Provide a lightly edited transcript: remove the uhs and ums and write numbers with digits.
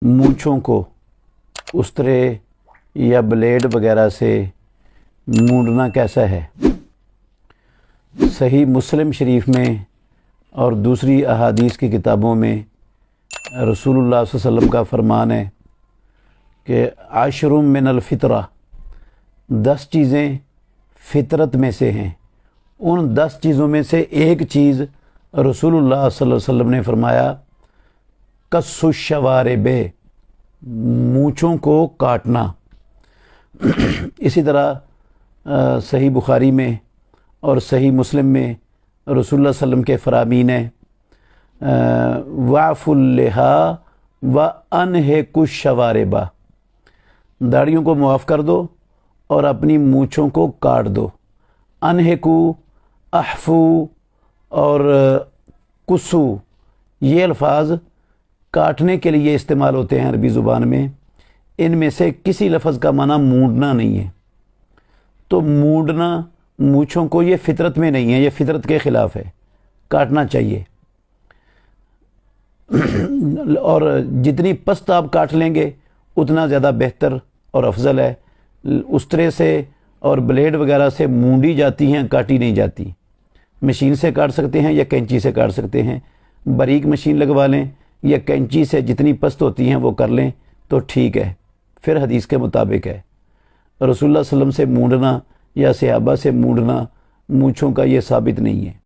मूँछों को उस्तरे या ब्लेड वगैरह से मूंडना कैसा है। सही मुस्लिम शरीफ में और दूसरी अहादीस की किताबों में रसूलुल्लाह सल्लल्लाहु अलैहि वसल्लम का फरमान है कि आशरुम मिनल फ़ितरा, 10 चीज़ें फ़ितरत में से हैं। उन 10 चीज़ों में से एक चीज़ रसूलुल्लाह सल्लल्लाहु अलैहि वसल्लम ने फरमाया, कस्सु शवारिबे, मूँछों को काटना। इसी तरह सही बुखारी में और सही मुस्लिम में रसूलुल्लाह सल्लल्लाहु अलैहि वसल्लम के फरामीन है, वाफ़ुल लिहा व अनहिकुश शवारिबा, दाढ़ियों को मुआफ़ कर दो और अपनी मूँछों को काट दो। अनहिकु, अहफू और कुसू, ये अल्फाज काटने के लिए इस्तेमाल होते हैं अरबी ज़ुबान में। इनमें से किसी लफ्ज़ का माना मूंडना नहीं है। तो मूंडना मूँछों को, ये फितरत में नहीं है, ये फितरत के ख़िलाफ़ है, काटना चाहिए। और जितनी पस्त आप काट लेंगे उतना ज़्यादा बेहतर और अफजल है। उस्तरे से और ब्लेड वगैरह से मूंडी जाती हैं, काटी नहीं जाती। मशीन से काट सकते हैं या कैंची से काट सकते हैं। बारीक मशीन लगवा लें या कैंची से जितनी पस्त होती हैं वो कर लें तो ठीक है, फिर हदीस के मुताबिक है। रसूलुल्लाह सल्लल्लाहु अलैहि वसल्लम से मूंडना या सहाबा से मूंडना मूँछों का ये साबित नहीं है।